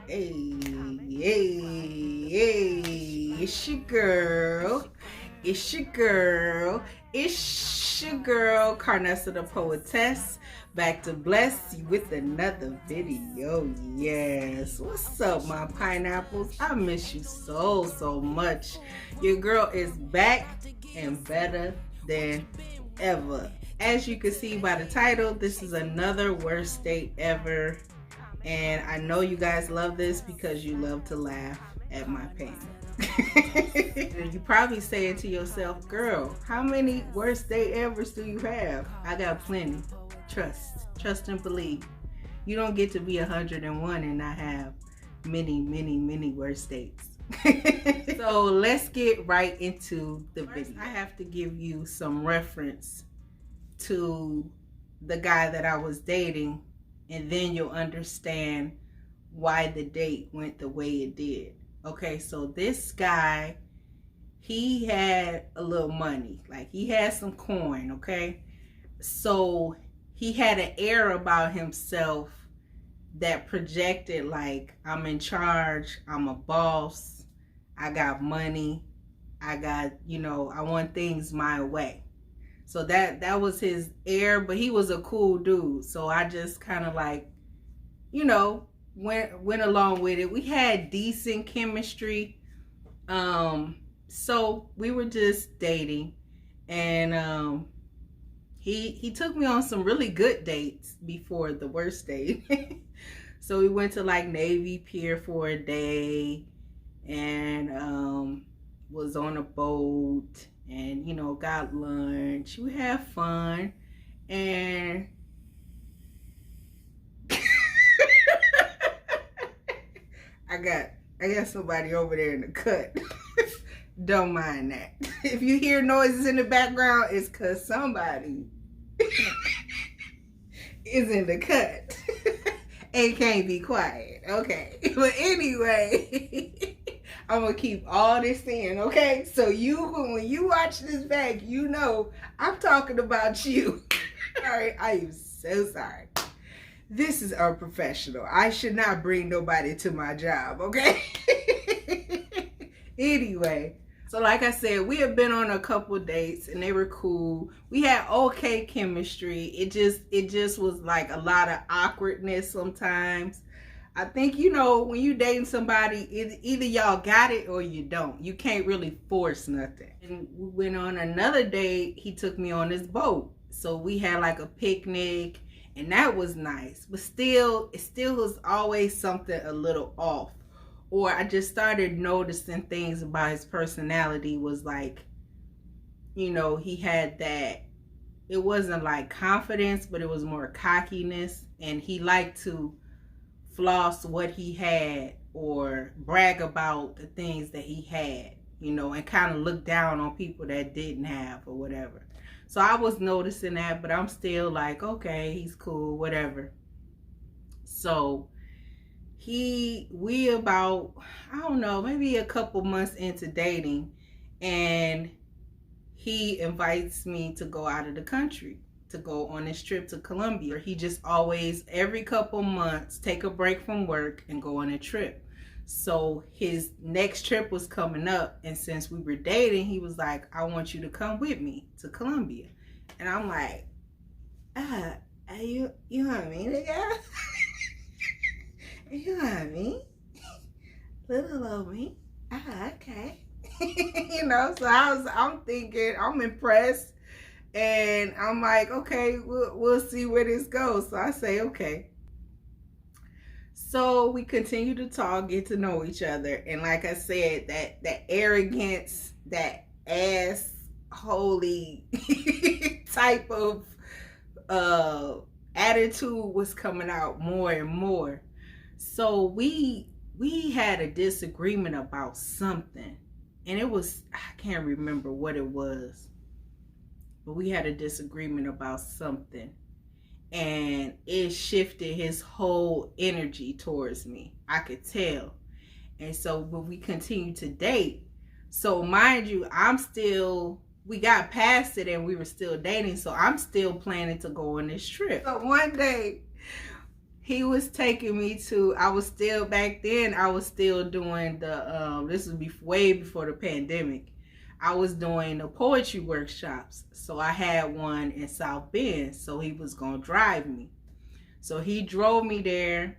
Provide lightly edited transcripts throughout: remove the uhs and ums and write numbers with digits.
Hey, hey, hey, it's your girl. It's your girl. It's your girl, Carnessa the Poetess, back to bless you with another video. Yes. What's up, my pineapples? I miss you so much. Your girl is back and better than ever. As you can see by the title, this is another worst date ever. And I know you guys love this because you love to laugh at my pain. And you probably saying to yourself, girl, how many worst day evers do you have? I got plenty. Trust and believe. You don't get to be 101 and not have many worst dates. So let's get right into the video. I have to give you some reference to the guy that I was dating, and then you'll understand why the date went the way it did. Okay, so this guy, he had a little money. Like, he had some coin, okay? So he had an air about himself that projected like, I'm in charge, I'm a boss, I got money, I got, I want things my way. So that was his air, but he was a cool dude. So I just kind of like, went along with it. We had decent chemistry. So we were just dating, and he took me on some really good dates before the worst date. So we went to like Navy Pier for a day, and was on a boat, and got lunch. We had fun, and I got somebody over there in the cut. Don't mind that. If you hear noises in the background, it's because somebody is in the cut and can't be quiet. Okay. But anyway, I'm going to keep all this in, okay? So when you watch this back, I'm talking about you. All right, I am so sorry. This is unprofessional. I should not bring nobody to my job, okay? Anyway, so like I said, we have been on a couple dates and they were cool. We had okay chemistry. It just was like a lot of awkwardness sometimes. I think, when you dating somebody, either y'all got it or you don't. You can't really force nothing. And we went on another date. He took me on his boat. So we had like a picnic, and that was nice. But it still was always something a little off. Or I just started noticing things about his personality was like, he had that, it wasn't like confidence, but it was more cockiness. And he liked to floss what he had or brag about the things that he had, and kind of look down on people that didn't have or whatever. So I was noticing that, but I'm still like, okay, he's cool, whatever. So we about, I don't know, maybe a couple months into dating, and he invites me to go out of the country, to go on this trip to Colombia. He just always, every couple months, take a break from work and go on a trip. So his next trip was coming up, and since we were dating, he was like, I want you to come with me to Colombia. And I'm like, you want me to go? You want me? Little old me? Okay. So I'm thinking, I'm impressed. And I'm like, okay, we'll see where this goes. So I say, okay. So we continue to talk, get to know each other. And like I said, that arrogance, that ass holy type of attitude was coming out more and more. So we had a disagreement about something. And it was, I can't remember what it was. But we had a disagreement about something, and it shifted his whole energy towards me. I could tell. And so when we continued to date, so mind you, we got past it and we were still dating. So I'm still planning to go on this trip. So one day he was taking me to, I was still, back then I was still doing the this was way before the pandemic. I was doing the poetry workshops. So I had one in South Bend, so he was gonna drive me. So he drove me there,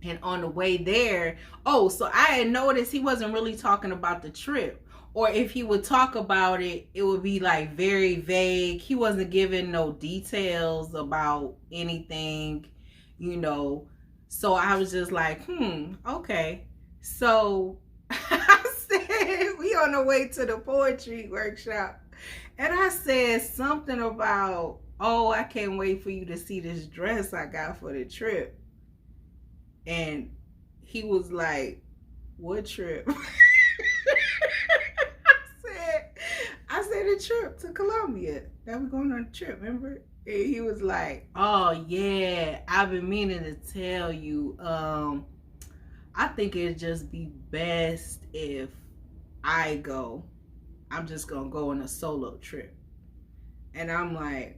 and on the way there, so I had noticed he wasn't really talking about the trip, or if he would talk about it, it would be like very vague. He wasn't giving no details about anything, so I was just like, okay. So I said, we on the way to the poetry workshop, and I said something about, I can't wait for you to see this dress I got for the trip. And he was like, what trip? I said the trip to Colombia. That we're going on a trip, remember? And he was like, oh yeah, I've been meaning to tell you. I think it'd just be best if I go. I'm just gonna go on a solo trip. And I'm like,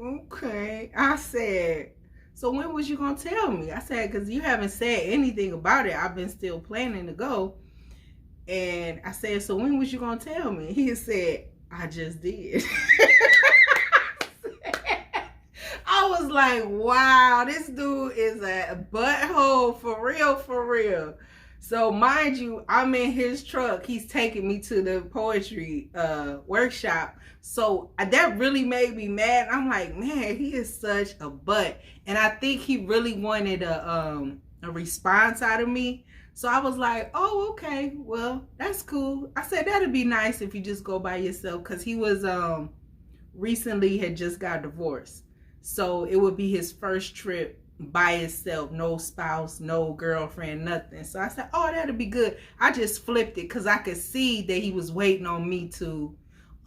okay. I said, so when was you gonna tell me? I said, because you haven't said anything about it. I've been still planning to go. And I said, so when was you gonna tell me? He said, I just did. I was like, wow, this dude is a butthole for real, for real. So mind you, I'm in his truck. He's taking me to the poetry workshop. So that really made me mad. I'm like, man, he is such a butt. And I think he really wanted a response out of me. So I was like, oh, okay, well, that's cool. I said, that'd be nice if you just go by yourself. Because he was recently had just got divorced. So it would be his first trip by himself, no spouse, no girlfriend, nothing. So I said, oh, that'll be good. I just flipped it because I could see that he was waiting on me to,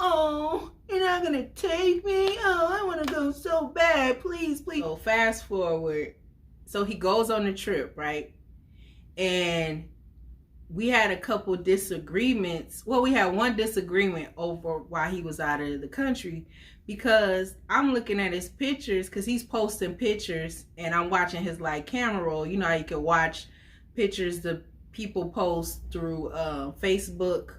oh, you're not gonna take me? Oh, I want to go so bad, please, please. So fast forward, so he goes on the trip, right? And we had a couple disagreements. Well, we had one disagreement over why he was out of the country, because I'm looking at his pictures, because he's posting pictures and I'm watching his like camera roll. You know how you can watch pictures the people post through Facebook.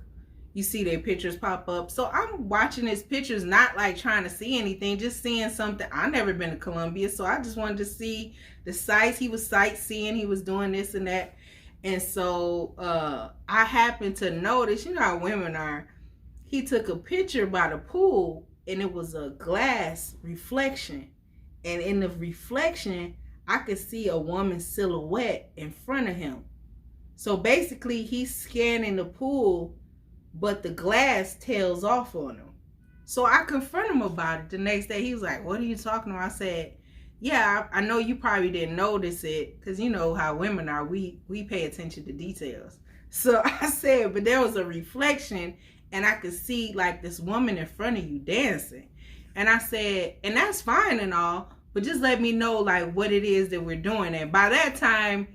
You see their pictures pop up. So I'm watching his pictures, not like trying to see anything, just seeing something. I've never been to Colombia, so I just wanted to see the sights. He was sightseeing, he was doing this and that. And so I happened to notice, you know how women are, he took a picture by the pool and it was a glass reflection. And in the reflection, I could see a woman's silhouette in front of him. So basically he's scanning the pool, but the glass tails off on him. So I confront him about it the next day. He was like, what are you talking about? I said, yeah, I know you probably didn't notice it, because you know how women are. We pay attention to details. So I said, but there was a reflection and I could see like this woman in front of you dancing. And I said, and that's fine and all, but just let me know like what it is that we're doing. And by that time,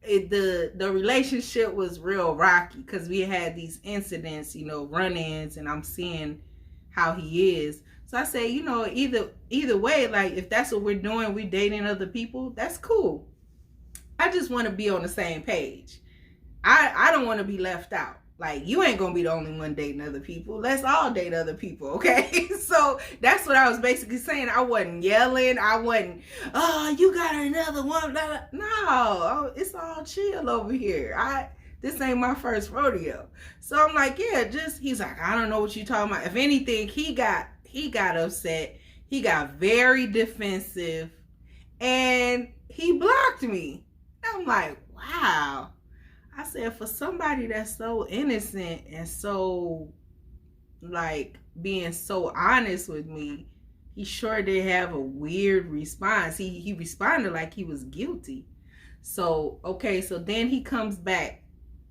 the relationship was real rocky, because we had these incidents, you know, run-ins, and I'm seeing how he is. So I say, you know, either way, like if that's what we're doing, we dating other people, that's cool. I just want to be on the same page. I don't want to be left out. Like, you ain't gonna be the only one dating other people. Let's all date other people, okay? So that's what I was basically saying. I wasn't yelling. I wasn't, oh, you got another one. No, it's all chill over here. This ain't my first rodeo. So I'm like, yeah, he's like, I don't know what you're talking about. If anything, he got upset. He got very defensive and he blocked me. I'm like, wow. I said, for somebody that's so innocent and so like being so honest with me, he sure did have a weird response. He responded like he was guilty. So, okay, so then he comes back,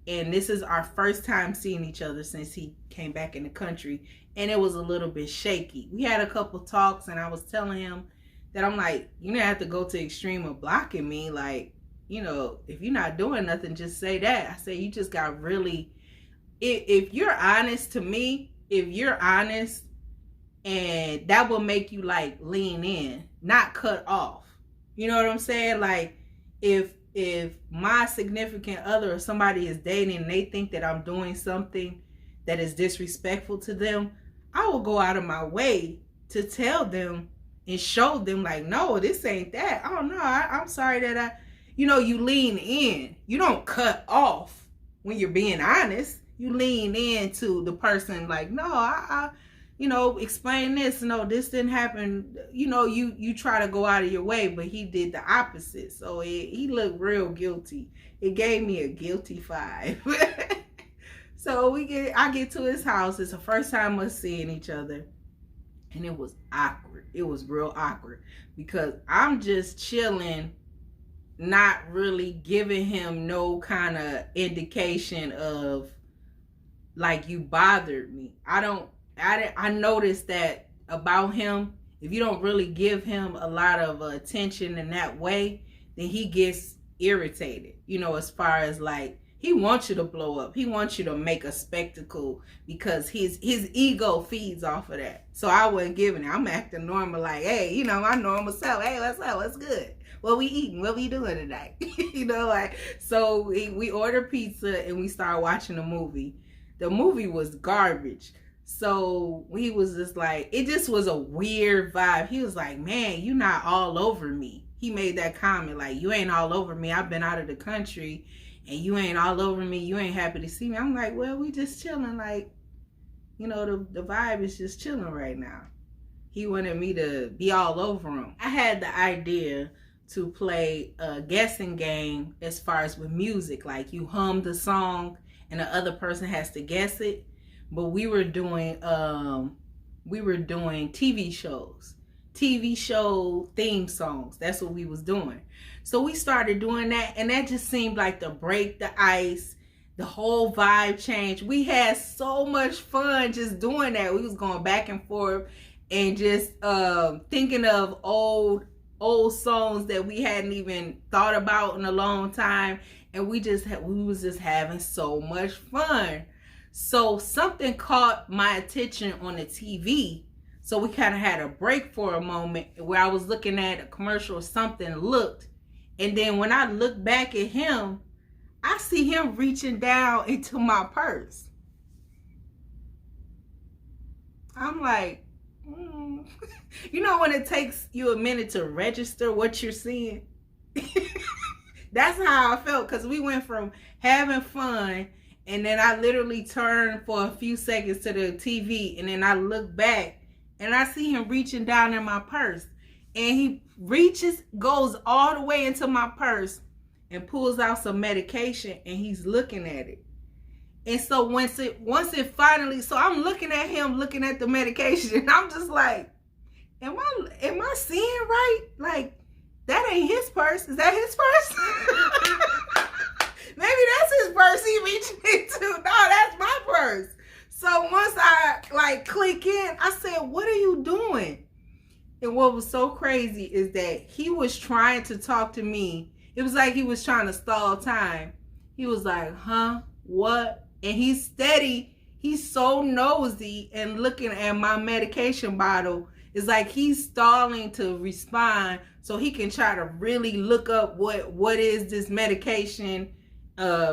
and this is our first time seeing each other since he came back in the country, and it was a little bit shaky. We had a couple talks, and I was telling him that I'm like, you don't have to go to extreme of blocking me. Like, you know, if you're not doing nothing, just say that. I say, you just got really, if you're honest to me, if you're honest, and that will make you like lean in, not cut off. You know what I'm saying? Like, if my significant other or somebody is dating and they think that I'm doing something that is disrespectful to them, I will go out of my way to tell them and show them, like, no, this ain't that. Oh no, I'm sorry that you lean in. You don't cut off when you're being honest. You lean into the person, like, no, I explain this. No, this didn't happen. You try to go out of your way, but he did the opposite. So he looked real guilty. It gave me a guilty 5. So I get to his house. It's the first time us seeing each other. And it was awkward. It was real awkward because I'm just chilling, not really giving him no kind of indication of, like, you bothered me. I noticed that about him. If you don't really give him a lot of attention in that way, then he gets irritated. As far as, like, he wants you to blow up. He wants you to make a spectacle because his ego feeds off of that. So I wasn't giving it. I'm acting normal, like, hey, my normal self. Hey, what's up? What's good? What we eating? What we doing tonight? So we ordered pizza and we started watching a movie. The movie was garbage. So he was just like, it just was a weird vibe. He was like, man, you not all over me. He made that comment, like, you ain't all over me. I've been out of the country and you ain't all over me. You ain't happy to see me. I'm like, well, we just chilling. Like, the vibe is just chilling right now. He wanted me to be all over him. I had the idea to play a guessing game as far as with music. Like, you hum the song and the other person has to guess it. But we were doing TV show theme songs. That's what we was doing. So we started doing that, and that just seemed like to break the ice. The whole vibe changed. We had so much fun just doing that. We was going back and forth and just thinking of old songs that we hadn't even thought about in a long time, and we was just having so much fun. So something caught my attention on the TV. So we kind of had a break for a moment where I was looking at a commercial or something, looked. And then when I look back at him, I see him reaching down into my purse. I'm like, when it takes you a minute to register what you're seeing? That's how I felt, because we went from having fun, and then I literally turned for a few seconds to the TV, and then I look back, and I see him reaching down in my purse. And he goes all the way into my purse, and pulls out some medication, and he's looking at it. And so once it finally, so I'm looking at him, looking at the medication, and I'm just like, am I seeing right? Like, that ain't his purse. Is that his purse? Maybe that's his purse he reaching into. No, that's my purse. So once I click in, I said, what are you doing? And what was so crazy is that he was trying to talk to me. It was like he was trying to stall time. He was like, huh? What? And he's steady. He's so nosy and looking at my medication bottle. It's like he's stalling to respond so he can try to really look up what is this medication,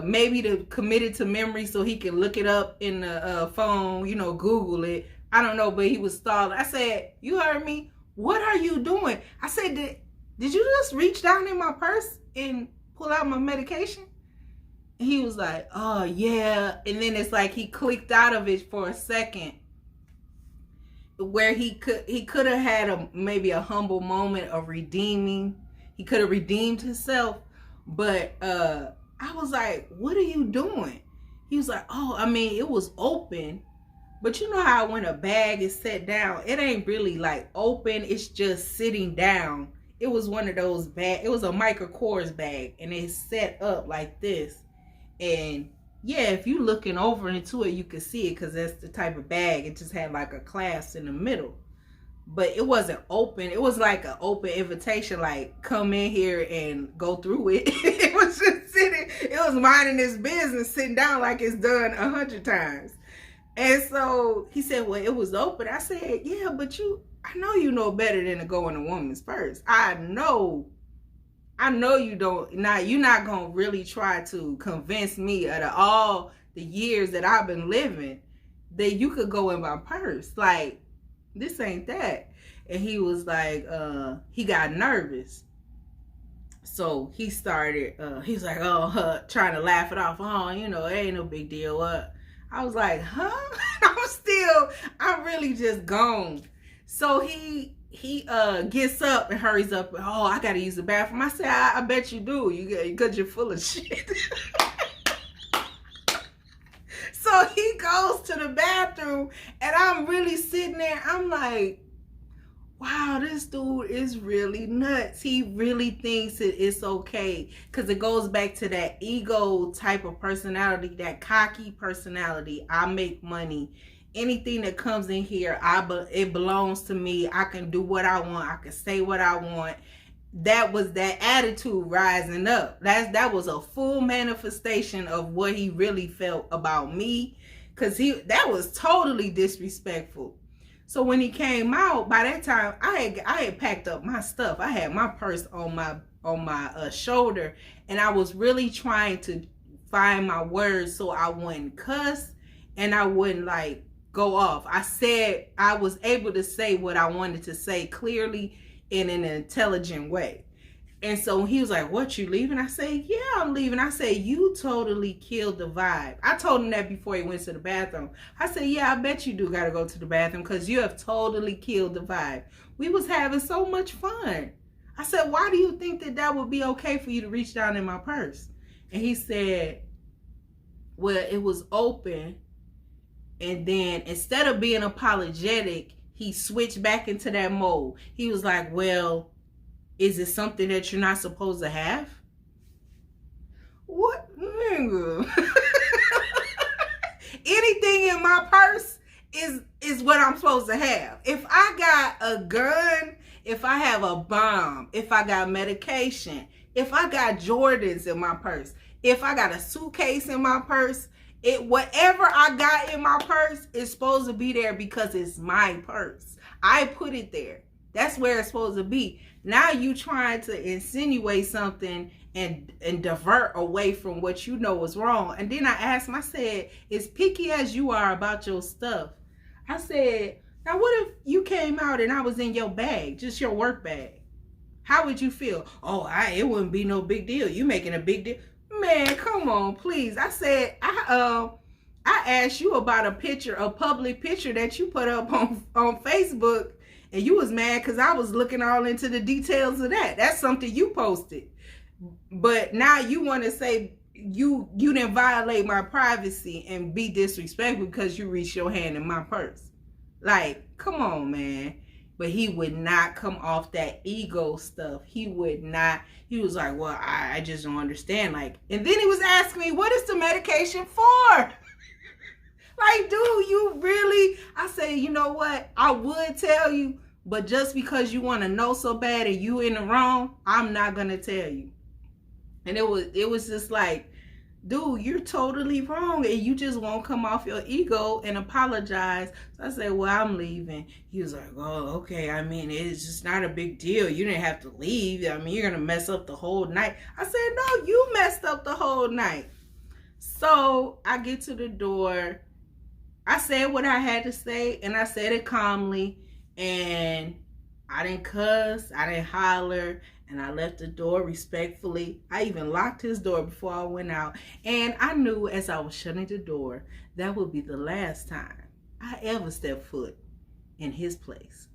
maybe to commit it to memory so he can look it up in the phone, Google it. I don't know, but he was stalling. I said, you heard me? What are you doing? I said, did you just reach down in my purse and pull out my medication? And he was like, oh yeah. And then it's like he clicked out of it for a second, where he could have had maybe a humble moment of redeeming. He could have redeemed himself. But I was like, what are you doing? He was like, oh, it was open. But you know how when a bag is set down, it ain't really like open. It's just sitting down. It was one of those bags. It was a Michael Kors bag, and it's set up like this. And yeah, if you looking over into it, you can see it, because that's the type of bag. It just had like a clasp in the middle. But it wasn't open. It was like an open invitation, like, come in here and go through it. It was just sitting. It was minding its business, sitting down like it's done 100 times. And so he said, well, it was open. I said, yeah, but I know you know better than to go in a woman's purse. I know I know you don't. Now you're not gonna really try to convince me out of all the years that I've been living that you could go in my purse. Like, this ain't that. And he was like, he got nervous. So he started, he's like, trying to laugh it off. Oh, you know, it ain't no big deal. What? I was like, huh? I'm really just gone. So he gets up and hurries up. Oh, I gotta use the bathroom. I said, I bet you do. Because you're full of shit. So he goes to the bathroom, and I'm really sitting there. I'm like, wow, this dude is really nuts. He really thinks it's okay. Because it goes back to that ego type of personality, that cocky personality. I make money. Anything that comes in here, it belongs to me. I can do what I want. I can say what I want. That was that attitude rising up. That was a full manifestation of what he really felt about me. Because that was totally disrespectful. So when he came out, by that time, I had packed up my stuff. I had my purse on my shoulder, and I was really trying to find my words so I wouldn't cuss and I wouldn't like go off. I was able to say what I wanted to say clearly in an intelligent way. And so he was like, what, you leaving? I said, yeah, I'm leaving. I said, you totally killed the vibe. I told him that before he went to the bathroom. I said, yeah, I bet you do got to go to the bathroom because you have totally killed the vibe. We was having so much fun. I said, why do you think that would be okay for you to reach down in my purse? And he said, well, it was open. And then instead of being apologetic, he switched back into that mode. He was like, well, is it something that you're not supposed to have? What, nigga? Anything in my purse is what I'm supposed to have. If I got a gun, if I have a bomb, if I got medication, if I got Jordans in my purse, if I got a suitcase in my purse, whatever I got in my purse is supposed to be there because it's my purse. I put it there. That's where it's supposed to be. Now you trying to insinuate something and divert away from what you know is wrong. And then I asked him, I said, as picky as you are about your stuff, I said, now what if you came out and I was in your bag, just your work bag? How would you feel? Oh, it wouldn't be no big deal. You making a big deal. Man, come on, please. I said, I asked you about a public picture that you put up on Facebook. And you was mad because I was looking all into the details of that. That's something you posted. But now you want to say you didn't violate my privacy and be disrespectful because you reached your hand in my purse. Like, come on, man. But he would not come off that ego stuff. He would not. He was like, well, I just don't understand. Like, and then he was asking me, what is the medication for? Like, dude, you really? I say, you know what? I would tell you, but just because you want to know so bad and you in the wrong, I'm not going to tell you. And it was just like, dude, you're totally wrong and you just won't come off your ego and apologize. So I said, well, I'm leaving. He was like, oh, okay. I mean, it's just not a big deal. You didn't have to leave. I mean, you're going to mess up the whole night. I said, no, you messed up the whole night. So I get to the door. I said what I had to say, and I said it calmly, and I didn't cuss, I didn't holler, and I left the door respectfully. I even locked his door before I went out, and I knew as I was shutting the door, that would be the last time I ever stepped foot in his place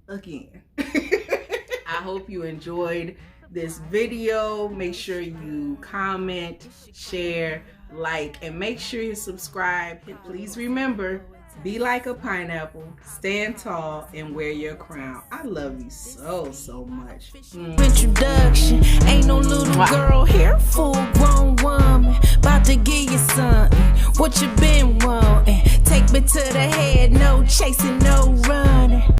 again. I hope you enjoyed this video. Make sure you comment, share, like, and make sure you subscribe. And please remember, be like a pineapple, stand tall, and wear your crown. I love you so much. Introduction, ain't no little girl here for